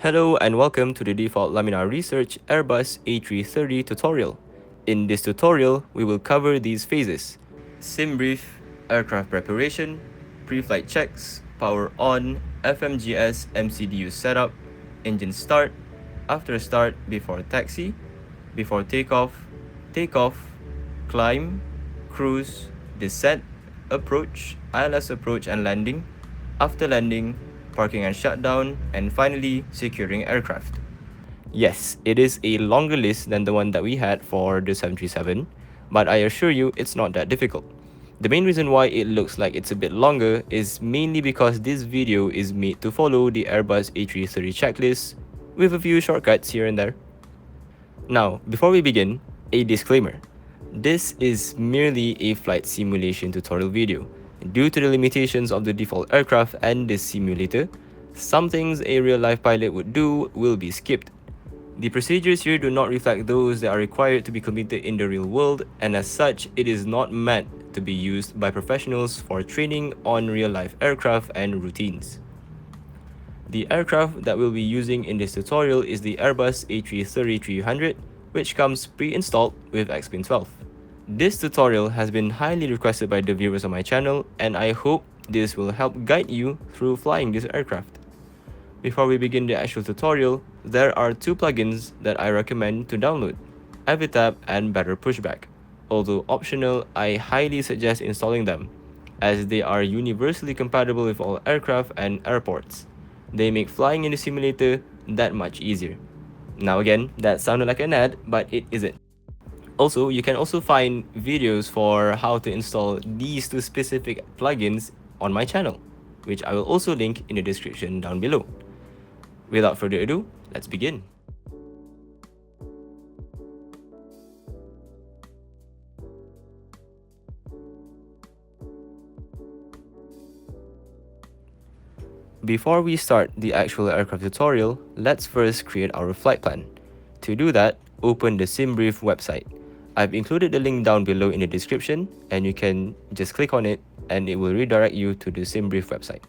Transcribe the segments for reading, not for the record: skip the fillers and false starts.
Hello and welcome to the Default Laminar Research Airbus A330 tutorial. In this tutorial, we will cover these phases: Simbrief, aircraft preparation, pre-flight checks, power on, Fmgs mcdu setup, engine start, after start, before taxi, before takeoff, takeoff, climb, cruise, descent, approach, ILS approach and landing, after landing, parking and shutdown, and finally, securing aircraft. Yes, it is a longer list than the one that we had for the 737, but I assure you it's not that difficult. The main reason why it looks like it's a bit longer is mainly because this video is made to follow the Airbus A330 checklist with a few shortcuts here and there. Now, before we begin, a disclaimer. This is merely a flight simulation tutorial video. Due to the limitations of the default aircraft and this simulator, some things a real-life pilot would do will be skipped. The procedures here do not reflect those that are required to be completed in the real world, and as such, it is not meant to be used by professionals for training on real-life aircraft and routines. The aircraft that we'll be using in this tutorial is the Airbus A330-300, which comes pre-installed with Xpin 12. This tutorial has been highly requested by the viewers on my channel, and I hope this will help guide you through flying this aircraft. Before we begin the actual tutorial, there are two plugins that I recommend to download: Avitab and Better Pushback. Although optional, I highly suggest installing them, as they are universally compatible with all aircraft and airports. They make flying in the simulator that much easier. Now again, that sounded like an ad, but it isn't. Also, you can also find videos for how to install these two specific plugins on my channel, which I will also link in the description down below. Without further ado, let's begin. Before we start the actual aircraft tutorial, let's first create our flight plan. To do that, open the Simbrief website. I've included the link down below in the description, and you can just click on it and it will redirect you to the Simbrief website.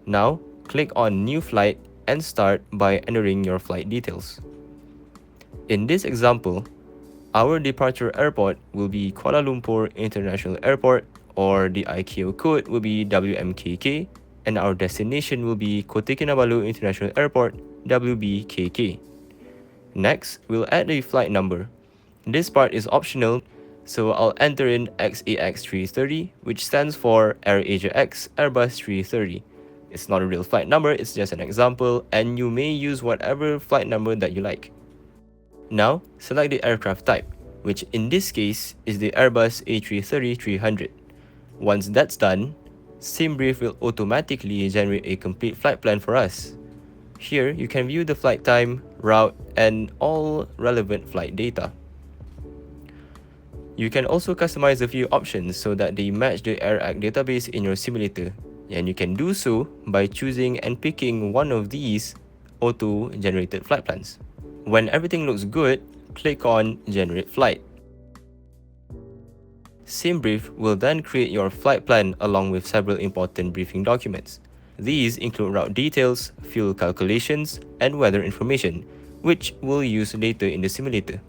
Now, click on New Flight and start by entering your flight details. In this example, our departure airport will be Kuala Lumpur International Airport, or the ICAO code will be WMKK, and our destination will be Kota Kinabalu International Airport, WBKK. Next, we'll add a flight number. This part is optional, so I'll enter in XAX330, which stands for AirAsia X Airbus 330. It's not a real flight number, it's just an example, and you may use whatever flight number that you like. Now, select the aircraft type, which in this case is the Airbus A330-300. Once that's done, Simbrief will automatically generate a complete flight plan for us. Here, you can view the flight time, route, and all relevant flight data. You can also customize a few options so that they match the AirAC database in your simulator, and you can do so by choosing and picking one of these auto-generated flight plans. When everything looks good, click on Generate Flight. Simbrief will then create your flight plan along with several important briefing documents. These include route details, fuel calculations, and weather information, which we'll use later in the simulator.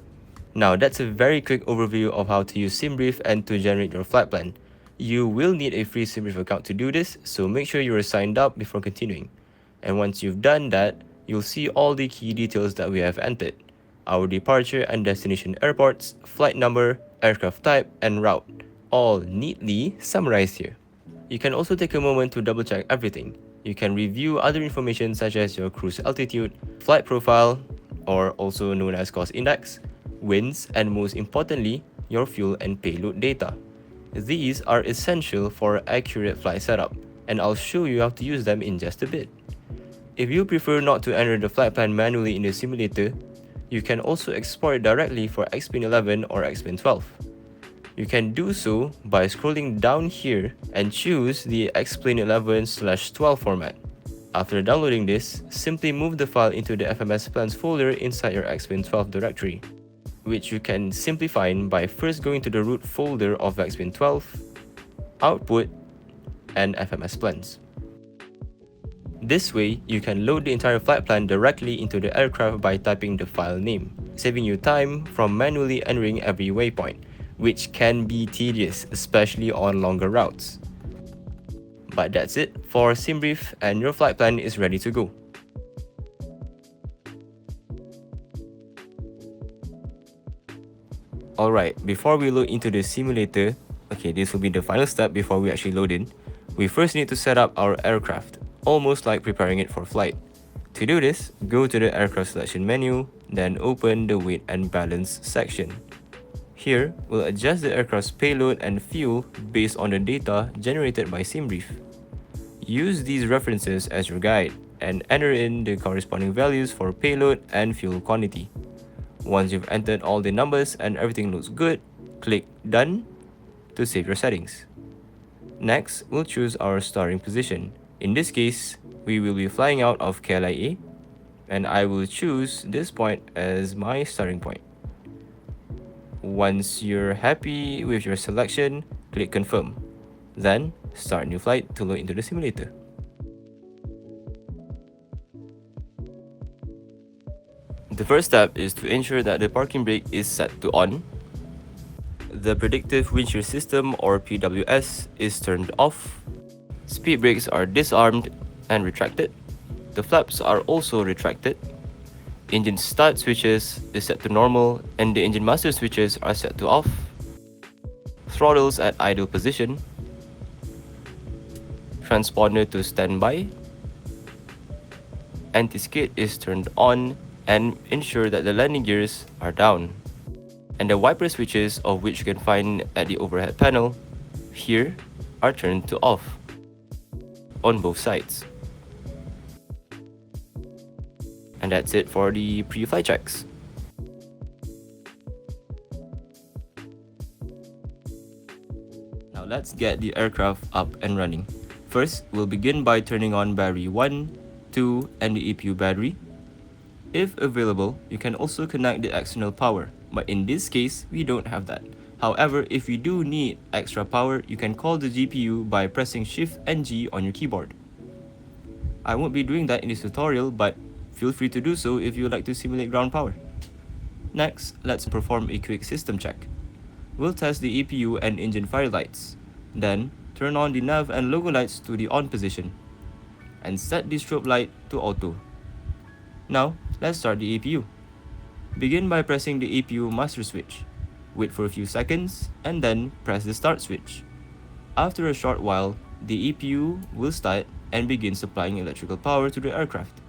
Now, that's a very quick overview of how to use Simbrief and to generate your flight plan. You will need a free Simbrief account to do this, so make sure you are signed up before continuing. And once you've done that, you'll see all the key details that we have entered: our departure and destination airports, flight number, aircraft type, and route, all neatly summarized here. You can also take a moment to double check everything. You can review other information such as your cruise altitude, flight profile, or also known as cost index, winds, and most importantly, your fuel and payload data. These are essential for accurate flight setup, and I'll show you how to use them in just a bit. If you prefer not to enter the flight plan manually in the simulator, you can also export it directly for Xpin 11 or Xpin 12. You can do so by scrolling down here and choose the Xpin 11/12 format. After downloading this, simply move the file into the FMS plans folder inside your Xpin 12 directory, which you can simply find by first going to the root folder of Xpin 12, Output, and FMS plans. This way, you can load the entire flight plan directly into the aircraft by typing the file name, saving you time from manually entering every waypoint, which can be tedious, especially on longer routes. But that's it for Simbrief, and your flight plan is ready to go. Alright, before we load into the simulator, okay, this will be the final step before we actually load in. We first need to set up our aircraft, almost like preparing it for flight. To do this, go to the aircraft selection menu, then open the weight and balance section. Here, we'll adjust the aircraft's payload and fuel based on the data generated by Simbrief. Use these references as your guide and enter in the corresponding values for payload and fuel quantity. Once you've entered all the numbers and everything looks good, click Done to save your settings. Next, we'll choose our starting position. In this case, we will be flying out of KLIA, and I will choose this point as my starting point. Once you're happy with your selection, click Confirm. Then, start new flight to load into the simulator. The first step is to ensure that the parking brake is set to on. The predictive windshield system, or PWS, is turned off. Speed brakes are disarmed and retracted. The flaps are also retracted. Engine start switches is set to normal, and the engine master switches are set to off. Throttles at idle position. Transponder to standby. Anti-skid is turned on, and ensure that the landing gears are down. And the wiper switches, of which you can find at the overhead panel, here are turned to off on both sides. And that's it for the pre-flight checks. Now let's get the aircraft up and running. First, we'll begin by turning on battery 1, 2, and the EPU battery. If available, you can also connect the external power, but in this case, we don't have that. However, if you do need extra power, you can call the GPU by pressing Shift and G on your keyboard. I won't be doing that in this tutorial, but feel free to do so if you would like to simulate ground power. Next, let's perform a quick system check. We'll test the EPU and engine fire lights. Then, turn on the nav and logo lights to the on position, and set the strobe light to auto. Now, let's start the EPU. Begin by pressing the EPU master switch. Wait for a few seconds, and then press the start switch. After a short while, the EPU will start and begin supplying electrical power to the aircraft.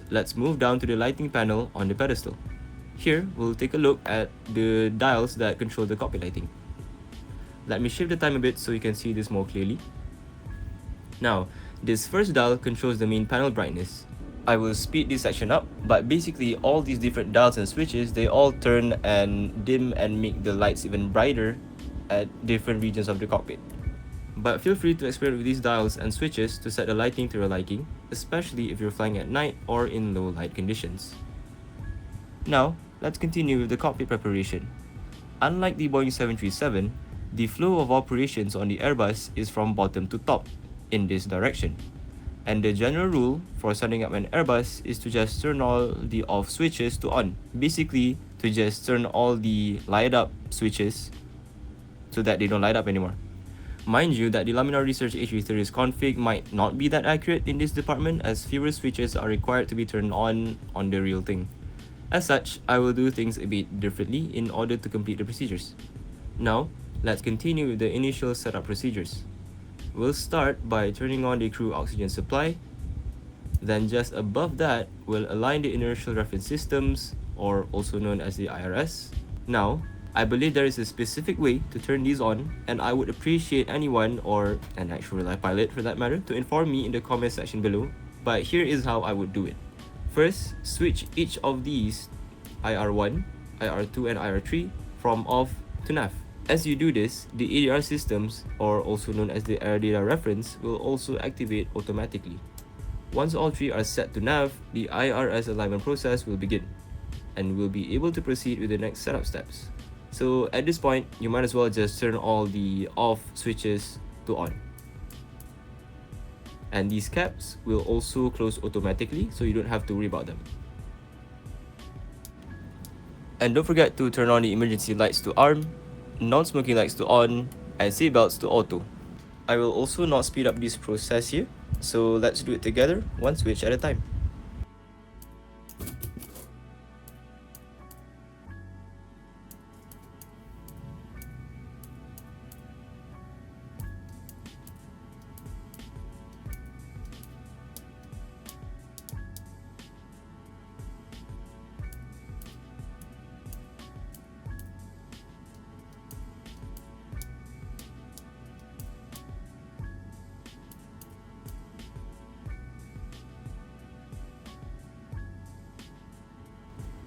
Let's move down to the lighting panel on the pedestal. Here, we'll take a look at the dials that control the cockpit lighting. Let me shift the time a bit so you can see this more clearly. Now, this first dial controls the main panel brightness. I will speed this section up, but basically all these different dials and switches, they all turn and dim and make the lights even brighter at different regions of the cockpit. But feel free to experiment with these dials and switches to set the lighting to your liking, especially if you're flying at night or in low light conditions. Now, let's continue with the cockpit preparation. Unlike the Boeing 737, the flow of operations on the Airbus is from bottom to top, in this direction. And the general rule for setting up an Airbus is to just turn all the off switches to on. Basically, to just turn all the light up switches so that they don't light up anymore. Mind you that the Laminar Research A330's config might not be that accurate in this department, as fewer switches are required to be turned on the real thing. As such, I will do things a bit differently in order to complete the procedures. Now, let's continue with the initial setup procedures. We'll start by turning on the crew oxygen supply. Then just above that, we'll align the inertial reference systems, or also known as the IRS. Now, I believe there is a specific way to turn these on, and I would appreciate anyone, or an actual live pilot for that matter, to inform me in the comment section below. But here is how I would do it. First, switch each of these IR1, IR2, and IR3 from off to nav. As you do this, the ADR systems, or also known as the air data reference, will also activate automatically. Once all three are set to nav, the IRS alignment process will begin, and we'll be able to proceed with the next setup steps. So at this point, you might as well just turn all the off switches to on. And these caps will also close automatically, so you don't have to worry about them. And don't forget to turn on the emergency lights to arm, non-smoking lights to on, and seatbelts to auto. I will also not speed up this process here, so let's do it together, one switch at a time.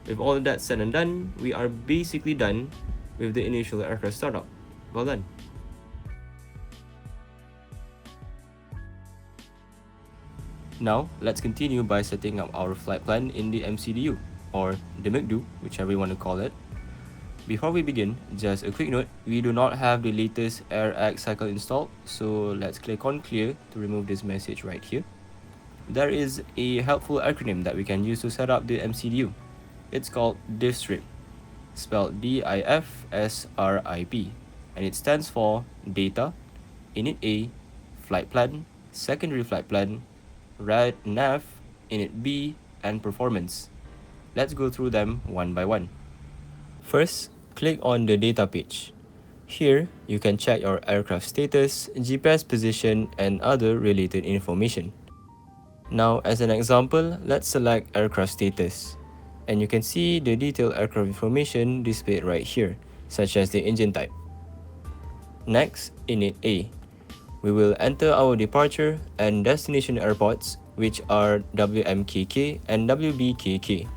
With all of that said and done, we are basically done with the initial aircraft startup. Well done. Now, let's continue by setting up our flight plan in the MCDU, or the mcdu, whichever you want to call it. Before we begin, just a quick note, we do not have the latest AirAsia X cycle installed, so let's click on clear to remove this message right here. There is a helpful acronym that we can use to set up the MCDU. It's called DIFSRIP, spelled DIFSRIP, and it stands for Data, Init A, Flight Plan, Secondary Flight Plan, nav, Init B, and Performance. Let's go through them one by one. First, click on the data page. Here, you can check your aircraft status, GPS position, and other related information. Now, as an example, let's select aircraft status. And you can see the detailed aircraft information displayed right here, such as the engine type. Next, Init A. We will enter our departure and destination airports, which are WMKK and WBKK.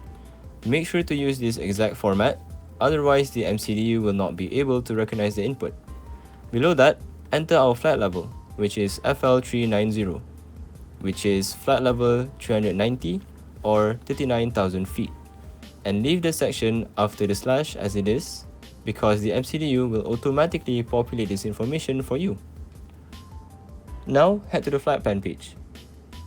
Make sure to use this exact format, otherwise the MCDU will not be able to recognize the input. Below that, enter our flight level, which is FL390, which is flight level 390 or 39,000 feet. And leave the section after the slash as it is, because the MCDU will automatically populate this information for you. Now, head to the flight plan page.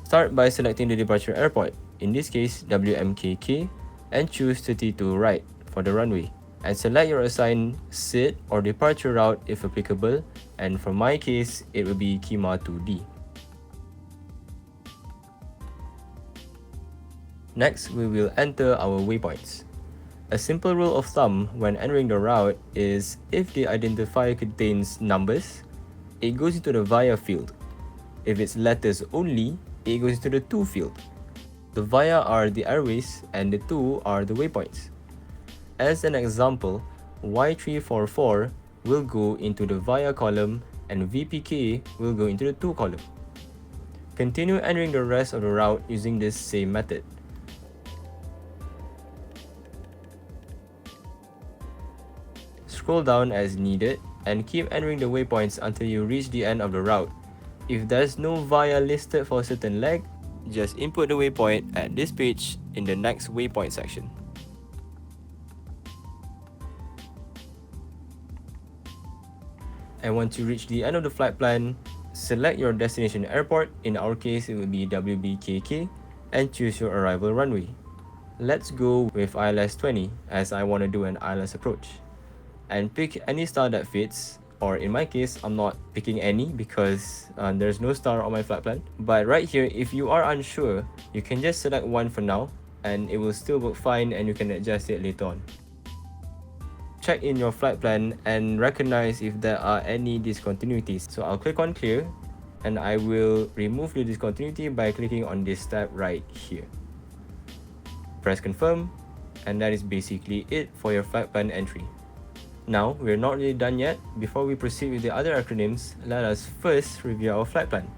Start by selecting the departure airport, in this case WMKK, and choose 32 right for the runway. And select your assigned SID or departure route if applicable, and for my case, it will be KIMA 2D. Next, we will enter our waypoints. A simple rule of thumb when entering the route is if the identifier contains numbers, it goes into the via field. If it's letters only, it goes into the to field. The via are the airways and the to are the waypoints. As an example, Y344 will go into the via column and VPK will go into the to column. Continue entering the rest of the route using this same method. Scroll down as needed and keep entering the waypoints until you reach the end of the route. If there's no via listed for a certain leg, just input the waypoint at this page in the next waypoint section. And once you reach the end of the flight plan, select your destination airport, in our case it will be WBKK, and choose your arrival runway. Let's go with ILS 20 as I want to do an ILS approach. And pick any star that fits, or in my case, I'm not picking any because there's no star on my flight plan. But right here, if you are unsure, you can just select one for now and it will still work fine and you can adjust it later on. Check in your flight plan and recognize if there are any discontinuities. So I'll click on clear and I will remove the discontinuity by clicking on this tab right here. Press confirm, and that is basically it for your flight plan entry. Now, we're not really done yet. Before we proceed with the other acronyms, let us first review our flight plan.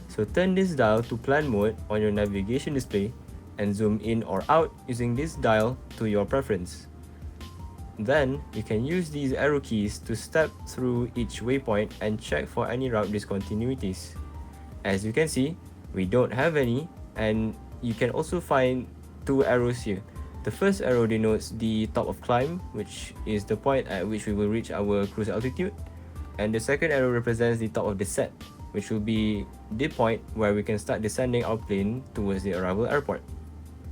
So turn this dial to plan mode on your navigation display and zoom in or out using this dial to your preference. Then, you can use these arrow keys to step through each waypoint and check for any route discontinuities. As you can see, we don't have any, and you can also find two arrows here. The first arrow denotes the top of climb, which is the point at which we will reach our cruise altitude. And the second arrow represents the top of descent, which will be the point where we can start descending our plane towards the arrival airport.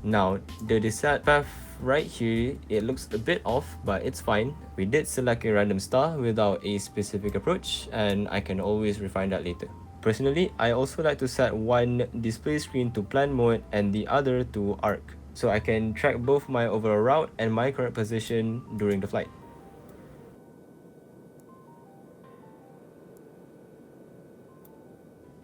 Now, the descent path right here, it looks a bit off, but it's fine. We did select a random star without a specific approach, and I can always refine that later. Personally, I also like to set one display screen to plan mode and the other to arc, so I can track both my overall route and my current position during the flight.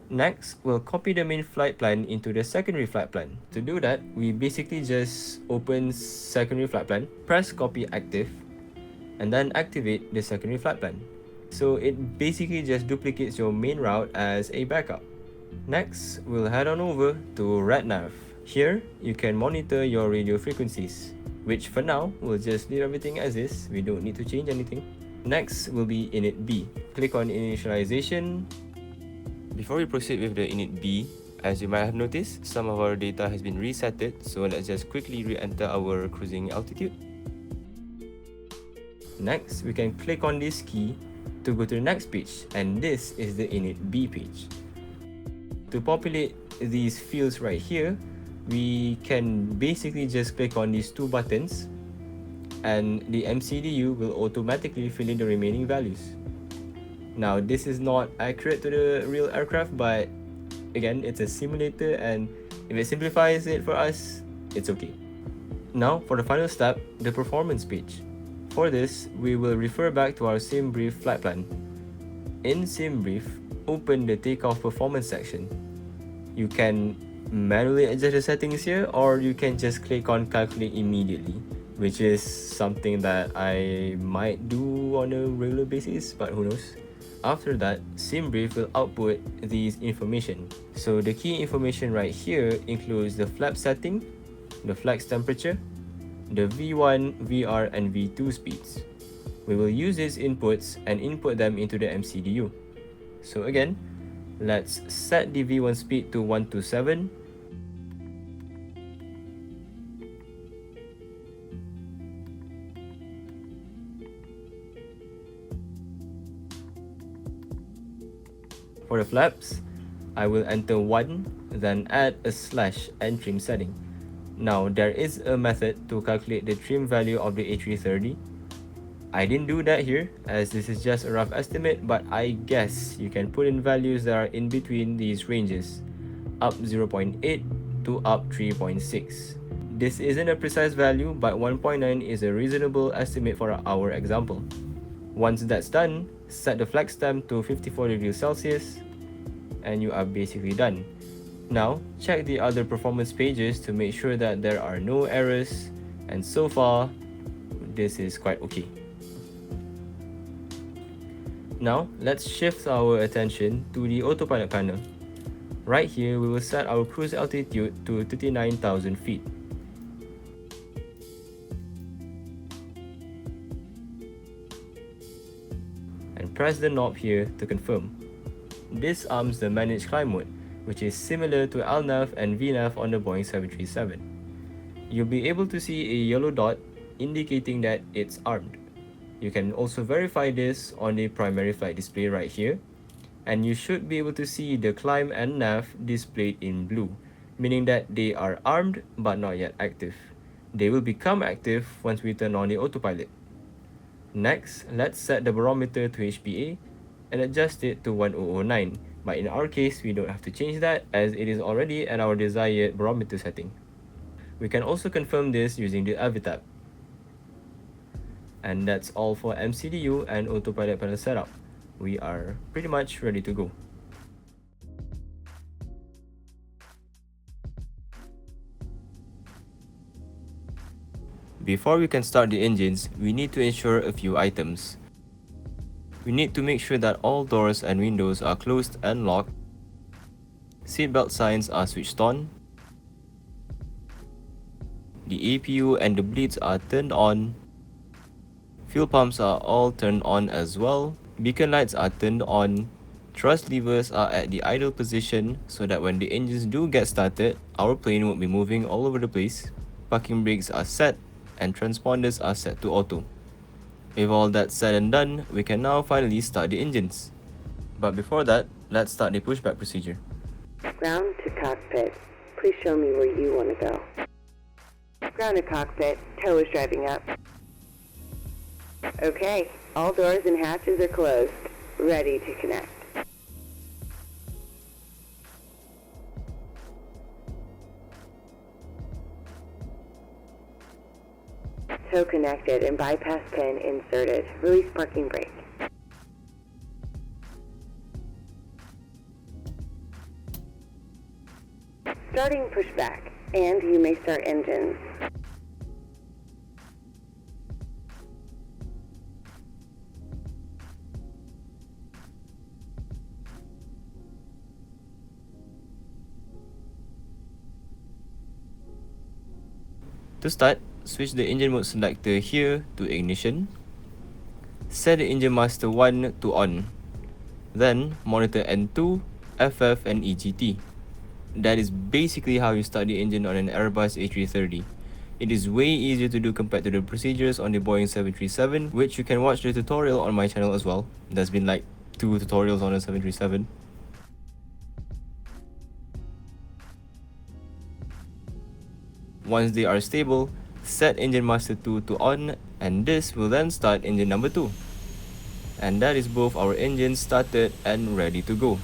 Next, we'll copy the main flight plan into the secondary flight plan. To do that, we basically just open secondary flight plan, press copy active, and then activate the secondary flight plan. So it basically just duplicates your main route as a backup. Next, we'll head on over to RadNav. Here, you can monitor your radio frequencies, which for now, we'll just leave everything as is. We don't need to change anything. Next will be Init B. Click on Initialization. Before we proceed with the Init B, as you might have noticed, some of our data has been resetted, so let's just quickly re-enter our cruising altitude. Next, we can click on this key to go to the next page, and this is the Init B page. To populate these fields right here, we can basically just click on these two buttons, and the MCDU will automatically fill in the remaining values. Now, this is not accurate to the real aircraft, but again, it's a simulator, and if it simplifies it for us, it's okay. Now, for the final step, the performance page. For this, we will refer back to our Simbrief flight plan. In Simbrief, open the takeoff performance section. You can manually adjust the settings here, or you can just click on calculate immediately, which is something that I might do on a regular basis, but who knows. After that, Simbrief will output these information. So the key information right here includes the flap setting, the flex temperature, the V1, VR, and V2 speeds. We will use these inputs and input them into the MCDU. So again, let's set the V1 speed to 127. For the flaps, I will enter 1, then add a slash and trim setting. Now, there is a method to calculate the trim value of the A330. I didn't do that here, as this is just a rough estimate, but I guess you can put in values that are in between these ranges, up 0.8 to up 3.6. This isn't a precise value, but 1.9 is a reasonable estimate for our example. Once that's done, set the flex temp to 54 degrees Celsius, and you are basically done. Now, check the other performance pages to make sure that there are no errors, and so far, this is quite okay. Now, let's shift our attention to the autopilot panel. Right here, we will set our cruise altitude to 39,000 feet. And press the knob here to confirm. This arms the manage climb mode, which is similar to LNAV and VNAV on the Boeing 737. You'll be able to see a yellow dot indicating that it's armed. You can also verify this on the primary flight display right here, and you should be able to see the climb and nav displayed in blue, meaning that they are armed but not yet active. They will become active once we turn on the autopilot. Next, let's set the barometer to HPA and adjust it to 1009, but in our case, we don't have to change that as it is already at our desired barometer setting. We can also confirm this using the AV tab. And that's all for MCDU and autopilot panel setup. We are pretty much ready to go. Before we can start the engines, we need to ensure a few items. We need to make sure that all doors and windows are closed and locked. Seatbelt signs are switched on. The APU and the bleeds are turned on. Fuel pumps are all turned on as well. Beacon lights are turned on. Thrust levers are at the idle position so that when the engines do get started, our plane won't be moving all over the place. parking brakes are set, and transponders are set to auto. With all that said and done, we can now finally start the engines. But before that, let's start the pushback procedure. Ground to cockpit. Please show me where you want to go. Ground to cockpit. Tow is driving up. Okay, all doors and hatches are closed. Ready to connect. Tow connected and bypass pin inserted. Release parking brake. Starting pushback, and you may start engines. To start, switch the engine mode selector here to ignition. Set the engine master 1 to on. Then monitor N2, FF and EGT. That is basically how you start the engine on an Airbus A330. It is way easier to do compared to the procedures on the Boeing 737, which you can watch the tutorial on my channel as well. There's been like 2 tutorials on the 737. Once they are stable, set engine master 2 to on, and this will then start engine number 2. And that is both our engines started and ready to go.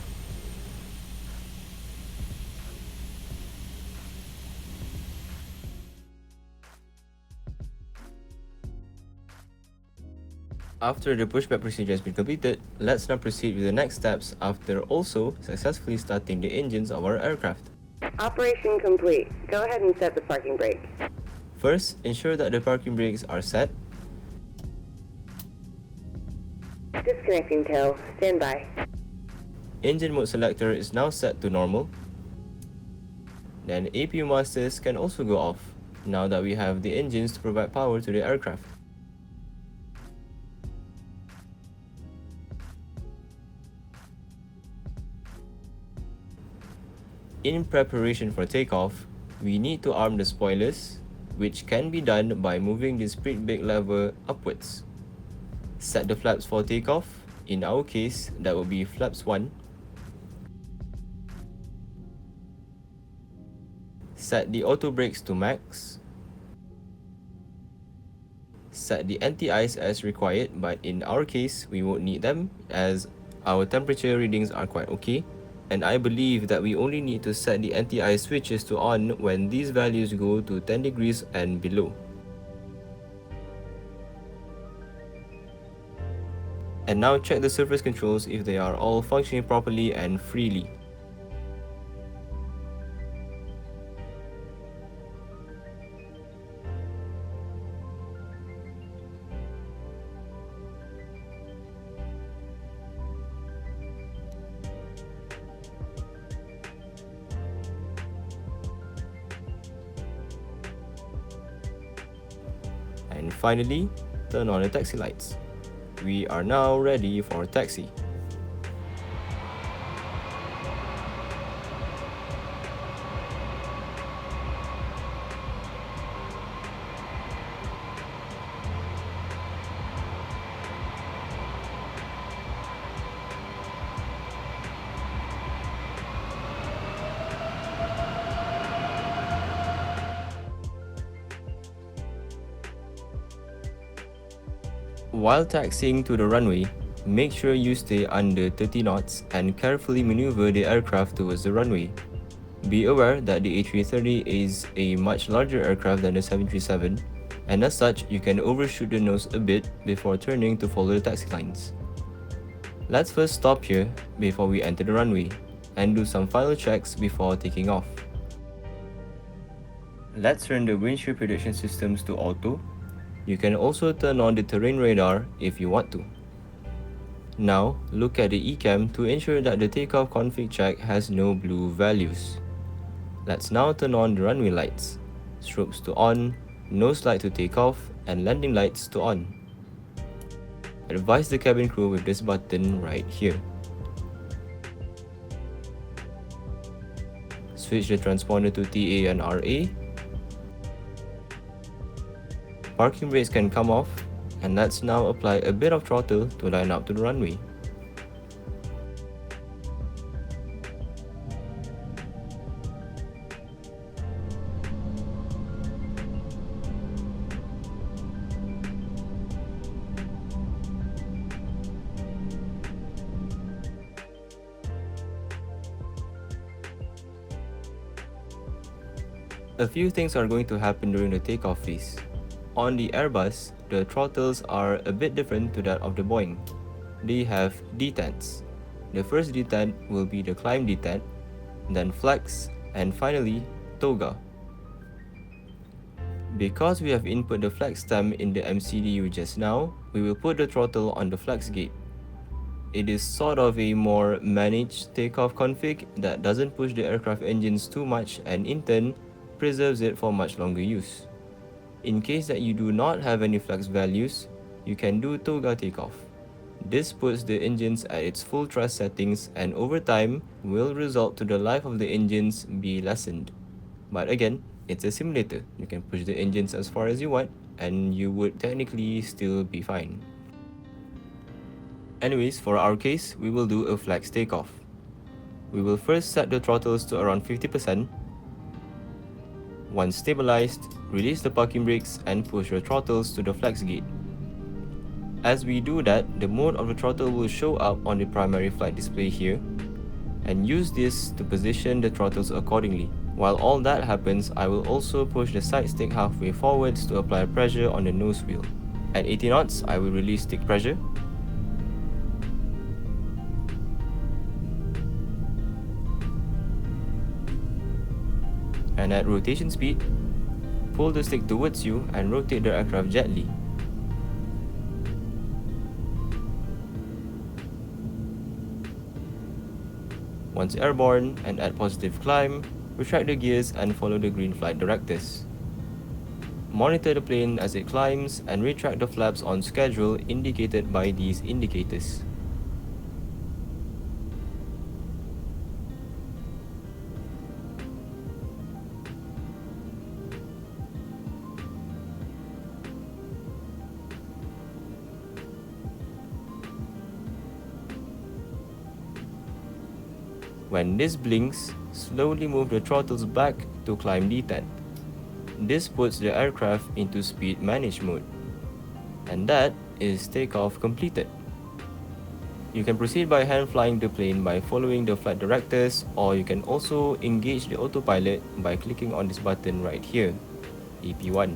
After the pushback procedure has been completed, let's now proceed with the next steps after also successfully starting the engines of our aircraft. Operation complete. Go ahead and set the parking brake. First, ensure that the parking brakes are set. Disconnecting tow. Stand by. Engine mode selector is now set to normal. Then APU masters can also go off, now that we have the engines to provide power to the aircraft. In preparation for takeoff, we need to arm the spoilers, which can be done by moving the speed brake lever upwards. Set the flaps for takeoff. In our case, that will be flaps 1. Set the auto brakes to max. Set the anti-ice as required, but in our case, we won't need them as our temperature readings are quite okay. And I believe that we only need to set the anti-ice switches to on when these values go to 10 degrees and below. And now check the surface controls if they are all functioning properly and freely. And finally, turn on the taxi lights. We are now ready for taxi. While taxiing to the runway, make sure you stay under 30 knots and carefully maneuver the aircraft towards the runway. Be aware that the A330 is a much larger aircraft than the 737, and as such, you can overshoot the nose a bit before turning to follow the taxi lines. Let's first stop here before we enter the runway, and do some final checks before taking off. Let's turn the windshield protection systems to auto. You can also turn on the terrain radar if you want to. Now, look at the ECAM to ensure that the takeoff config check has no blue values. Let's now turn on the runway lights. Strobes to on, nose light to take off, and landing lights to on. Advise the cabin crew with this button right here. Switch the transponder to TA and RA. parking brakes can come off, and let's now apply a bit of throttle to line up to the runway. A few things are going to happen during the takeoff phase. On the Airbus, the throttles are a bit different to that of the Boeing. They have detents. The first detent will be the climb detent, then flex, and finally toga. Because we have input the flex stem in the MCDU just now, we will put the throttle on the flex gate. It is sort of a more managed takeoff config that doesn't push the aircraft engines too much and in turn preserves it for much longer use. In case that you do not have any flex values, you can do toga takeoff. This puts the engines at its full thrust settings and over time will result to the life of the engines be lessened. But again, it's a simulator. You can push the engines as far as you want and you would technically still be fine. Anyways, for our case, we will do a flex takeoff. We will first set the throttles to around 50%. Once stabilized, release the parking brakes and push the throttles to the flex gate. As we do that, the mode of the throttle will show up on the primary flight display here, and use this to position the throttles accordingly. While all that happens, I will also push the side stick halfway forwards to apply pressure on the nose wheel. At 80 knots, I will release stick pressure. And at rotation speed, pull the stick towards you and rotate the aircraft gently. Once airborne and at positive climb, retract the gears and follow the green flight directives. Monitor the plane as it climbs and retract the flaps on schedule indicated by these indicators. When this blinks, slowly move the throttles back to climb detent. This puts the aircraft into speed manage mode. And that is takeoff completed. You can proceed by hand flying the plane by following the flight directives, or you can also engage the autopilot by clicking on this button right here, AP1.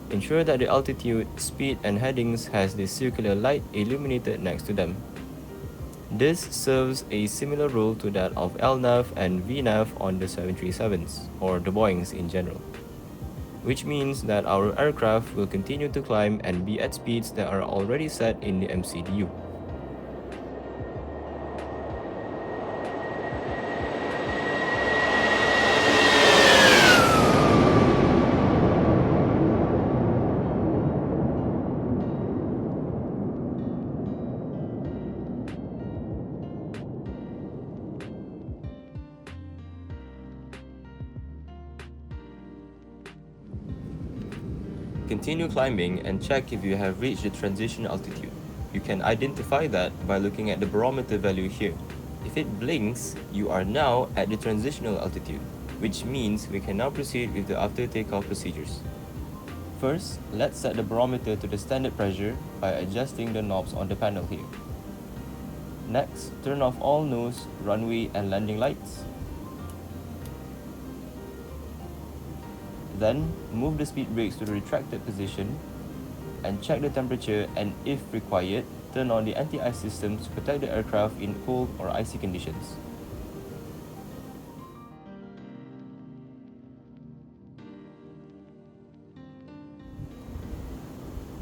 Ensure that the altitude, speed and headings has this circular light illuminated next to them. This serves a similar role to that of LNAV and VNAV on the 737s, or the Boeings in general. Which means that our aircraft will continue to climb and be at speeds that are already set in the MCDU. Continue climbing and check if you have reached the transition altitude. You can identify that by looking at the barometer value here. If it blinks, you are now at the transitional altitude, which means we can now proceed with the after takeoff procedures. First, let's set the barometer to the standard pressure by adjusting the knobs on the panel here. Next, turn off all nose, runway and landing lights. Then, move the speed brakes to the retracted position and check the temperature, and if required, turn on the anti-ice systems to protect the aircraft in cold or icy conditions.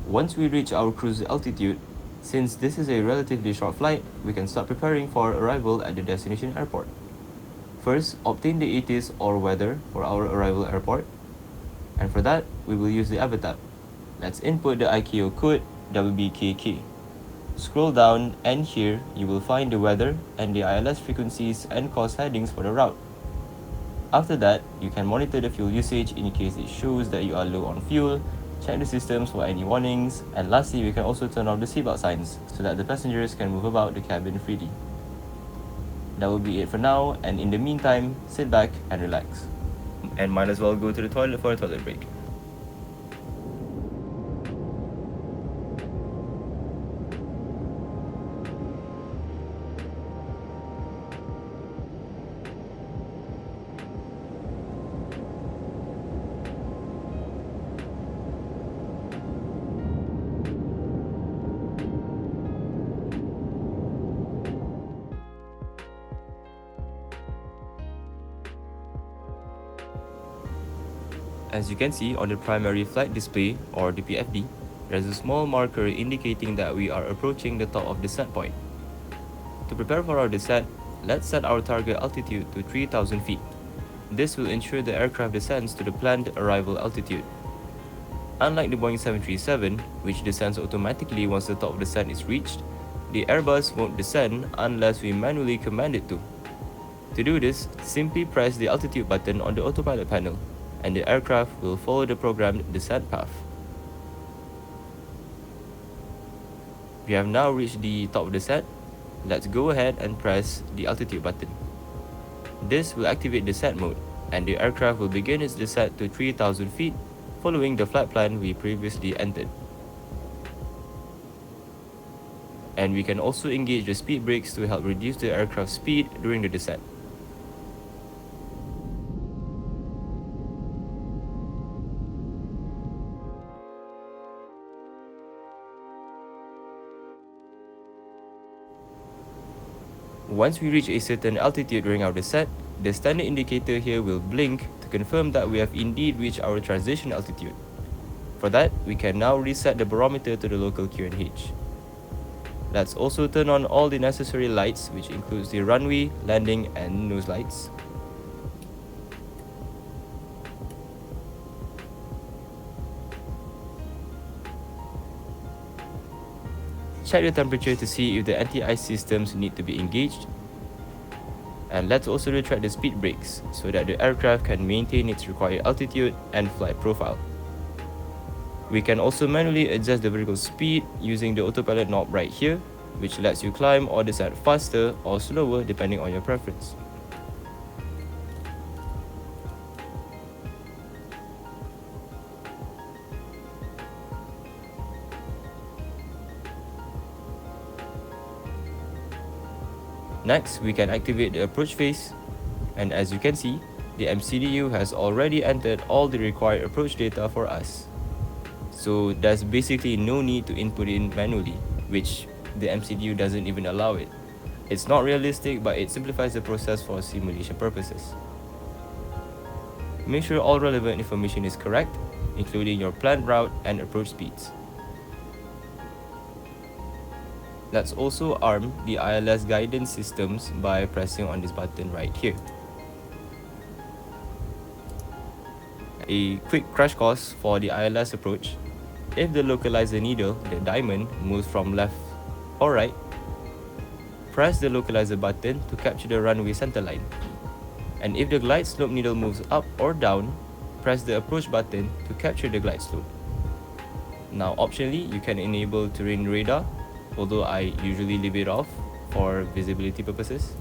Once we reach our cruise altitude, since this is a relatively short flight, we can start preparing for arrival at the destination airport. First, obtain the ATIS or weather for our arrival airport. And for that, we will use the avatar. Let's input the ICAO code WBKK. Scroll down and here you will find the weather and the ILS frequencies and cost headings for the route. After that, you can monitor the fuel usage in case it shows that you are low on fuel, check the systems for any warnings, and lastly, we can also turn off the seatbelt signs so that the passengers can move about the cabin freely. That will be it for now, and in the meantime, sit back and relax. And might as well go to the toilet for a toilet break. As you can see on the primary flight display, or the PFD, there's a small marker indicating that we are approaching the top of the set point. To prepare for our descent, let's set our target altitude to 3,000 feet. This will ensure the aircraft descends to the planned arrival altitude. Unlike the Boeing 737, which descends automatically once the top of the set is reached, the Airbus won't descend unless we manually command it to. To do this, simply press the altitude button on the autopilot panel, and the aircraft will follow the programmed descent path. We have now reached the top of the set. Let's go ahead and press the altitude button. This will activate descent mode, and the aircraft will begin its descent to 3,000 feet, following the flight plan we previously entered. And we can also engage the speed brakes to help reduce the aircraft's speed during the descent. Once we reach a certain altitude during our descent, the standard indicator here will blink to confirm that we have indeed reached our transition altitude. For that, we can now reset the barometer to the local QNH. Let's also turn on all the necessary lights, which includes the runway, landing, and nose lights. Check the temperature to see if the anti-ice systems need to be engaged. And let's also retract the speed brakes so that the aircraft can maintain its required altitude and flight profile. We can also manually adjust the vertical speed using the autopilot knob right here, which lets you climb or descend faster or slower depending on your preference. Next, we can activate the approach phase, and as you can see, the MCDU has already entered all the required approach data for us. So there's basically no need to input in manually, which the MCDU doesn't even allow it. It's not realistic, but it simplifies the process for simulation purposes. Make sure all relevant information is correct, including your planned route and approach speeds. Let's also arm the ILS guidance systems by pressing on this button right here. A quick crash course for the ILS approach. If the localizer needle, the diamond, moves from left or right, press the localizer button to capture the runway centerline. And if the glide slope needle moves up or down, press the approach button to capture the glide slope. Now optionally, you can enable terrain radar, although I usually leave it off for visibility purposes.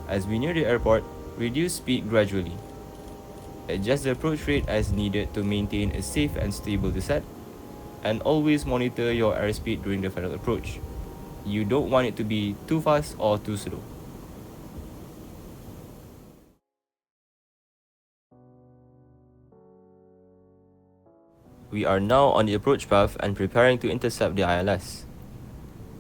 As we near the airport, reduce speed gradually. Adjust the approach rate as needed to maintain a safe and stable descent, and always monitor your airspeed during the final approach. You don't want it to be too fast or too slow. We are now on the approach path and preparing to intercept the ILS.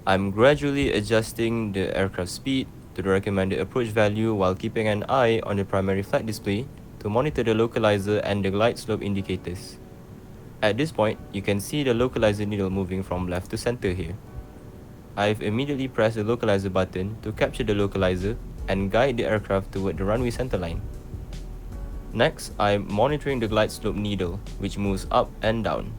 I'm gradually adjusting the aircraft speed to the recommended approach value while keeping an eye on the primary flight display to monitor the localizer and the glide slope indicators. At this point, you can see the localizer needle moving from left to center here. I've immediately pressed the localizer button to capture the localizer and guide the aircraft toward the runway centerline. Next, I'm monitoring the glide slope needle, which moves up and down.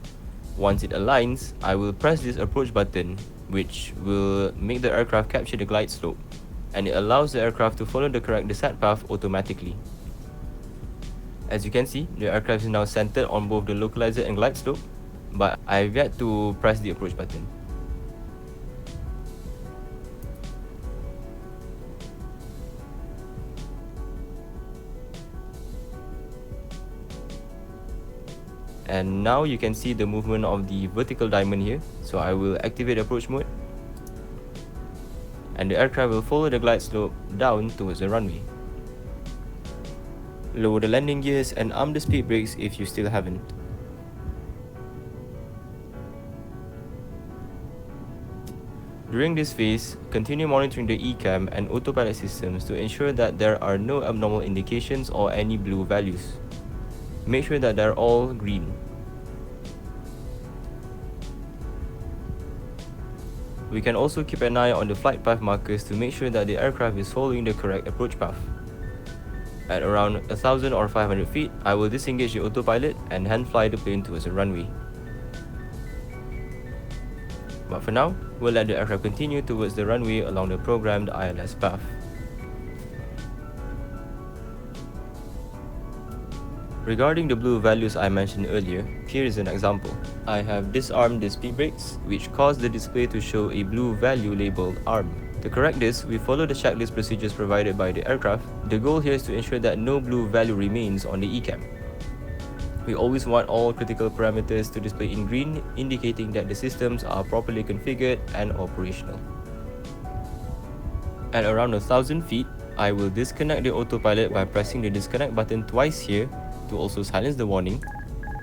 Once it aligns, I will press this approach button, which will make the aircraft capture the glide slope, and it allows the aircraft to follow the correct descent path automatically. As you can see, the aircraft is now centered on both the localizer and glide slope, but I've yet to press the approach button. And now you can see the movement of the vertical diamond here, so I will activate approach mode. And the aircraft will follow the glide slope down towards the runway. Lower the landing gears and arm the speed brakes if you still haven't. During this phase, continue monitoring the ECAM and autopilot systems to ensure that there are no abnormal indications or any blue values. Make sure that they're all green. We can also keep an eye on the flight path markers to make sure that the aircraft is following the correct approach path. At around 1,000 or 500 feet, I will disengage the autopilot and hand fly the plane towards the runway. But for now, we'll let the aircraft continue towards the runway along the programmed ILS path. Regarding the blue values I mentioned earlier, here is an example. I have disarmed the speed brakes, which caused the display to show a blue value labeled armed. To correct this, we follow the checklist procedures provided by the aircraft. The goal here is to ensure that no blue value remains on the ECAM. We always want all critical parameters to display in green, indicating that the systems are properly configured and operational. At around 1,000 feet, I will disconnect the autopilot by pressing the disconnect button twice here to also silence the warning,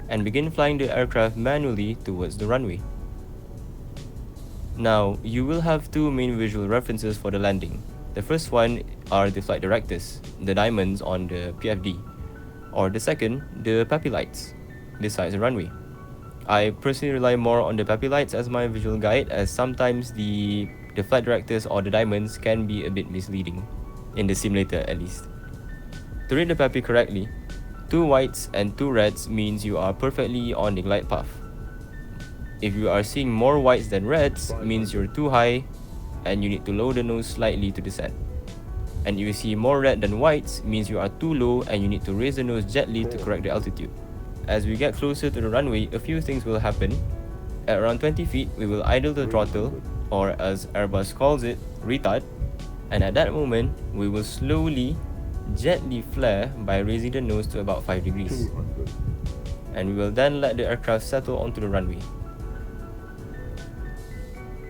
and begin flying the aircraft manually towards the runway. Now, you will have two main visual references for the landing. The first one are the flight directors, the diamonds on the PFD, or the second, the PAPI lights, besides the runway. I personally rely more on the PAPI lights as my visual guide, as sometimes the flight directors or the diamonds can be a bit misleading, in the simulator at least. To read the PAPI correctly, 2 whites and 2 reds means you are perfectly on the glide path. If you are seeing more whites than reds, means you're too high and you need to lower the nose slightly to descend. And if you see more red than whites, means you are too low and you need to raise the nose gently to correct the altitude. As we get closer to the runway, a few things will happen. At around 20 feet, we will idle the throttle, or as Airbus calls it, retard. And at that moment, we will slowly, gently flare by raising the nose to about 5 degrees. And we will then let the aircraft settle onto the runway.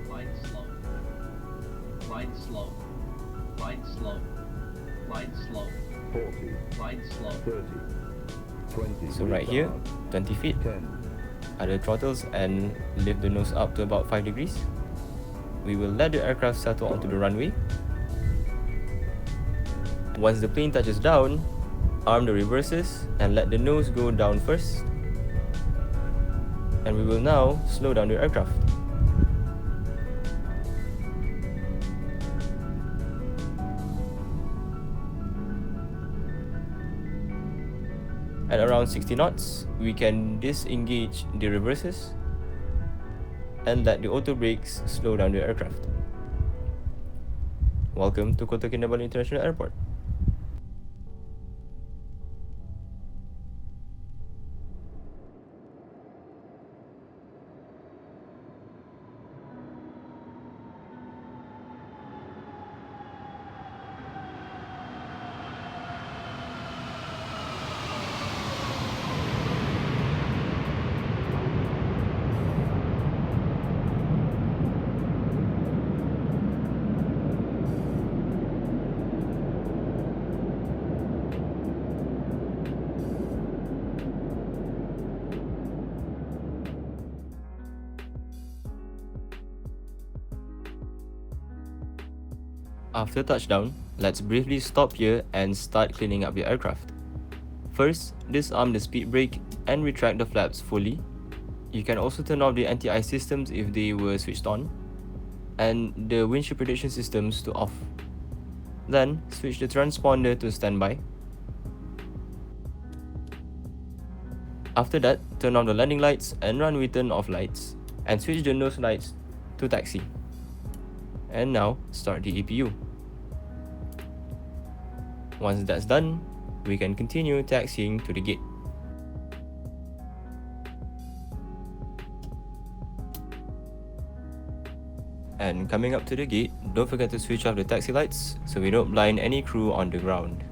Glide slow. Glide slow. Glide slow. Glide slow. 40. Glide slow. 30. 20. So right here, 20 feet, 10. idle throttles and lift the nose up to about 5 degrees. We will let the aircraft settle onto the runway. Once the plane touches down, arm the reverses and let the nose go down first. And we will now slow down the aircraft. At around 60 knots, we can disengage the reverses and let the auto brakes slow down the aircraft. Welcome to Kota Kinabalu International Airport. After touchdown, let's briefly stop here and start cleaning up the aircraft. First, disarm the speed brake and retract the flaps fully. You can also turn off the anti-ice systems if they were switched on, and the windshield protection systems to off. Then, switch the transponder to standby. After that, turn on the landing lights and runway turn-off lights, and switch the nose lights to taxi. And now, start the APU. Once that's done, we can continue taxiing to the gate. And coming up to the gate, don't forget to switch off the taxi lights so we don't blind any crew on the ground.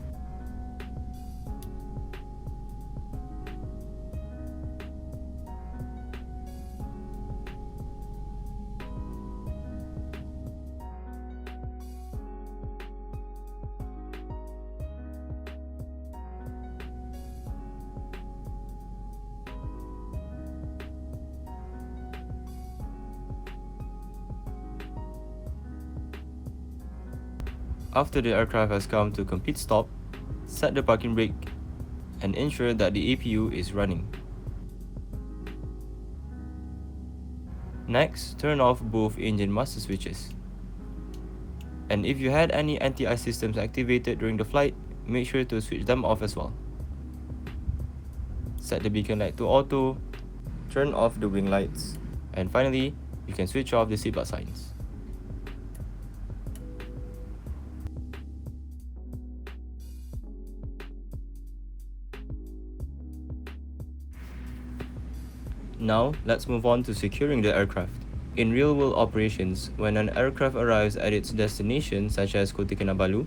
After the aircraft has come to complete stop, set the parking brake and ensure that the APU is running. Next, turn off both engine master switches. And if you had any anti-ice systems activated during the flight, make sure to switch them off as well. Set the beacon light to auto, turn off the wing lights, and finally, you can switch off the seatbelt signs. Now, let's move on to securing the aircraft. In real-world operations, when an aircraft arrives at its destination, such as Kota Kinabalu,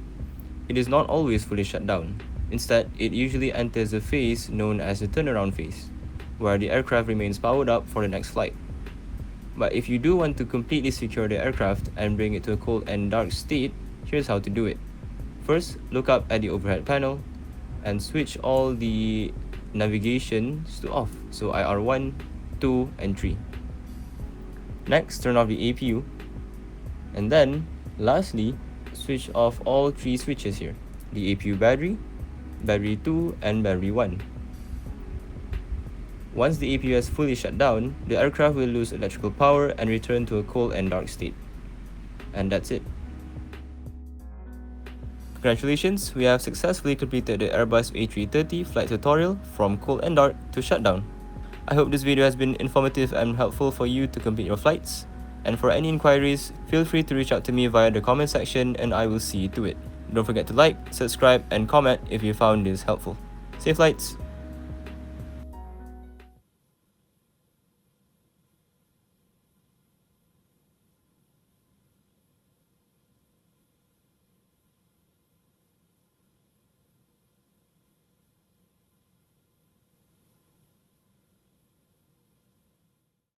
it is not always fully shut down. Instead, it usually enters a phase known as the turnaround phase, where the aircraft remains powered up for the next flight. But if you do want to completely secure the aircraft and bring it to a cold and dark state, here's how to do it. First, look up at the overhead panel and switch all the navigations to off, so IR1, 2, and 3. Next, turn off the APU, and then, lastly, switch off all 3 switches here, the APU battery, battery 2, and battery 1. Once the APU is fully shut down, the aircraft will lose electrical power and return to a cold and dark state. And that's it. Congratulations, we have successfully completed the Airbus A330 flight tutorial from cold and dark to shutdown. I hope this video has been informative and helpful for you to complete your flights. And for any inquiries, feel free to reach out to me via the comment section and I will see to it. Don't forget to like, subscribe, and comment if you found this helpful. Safe flights!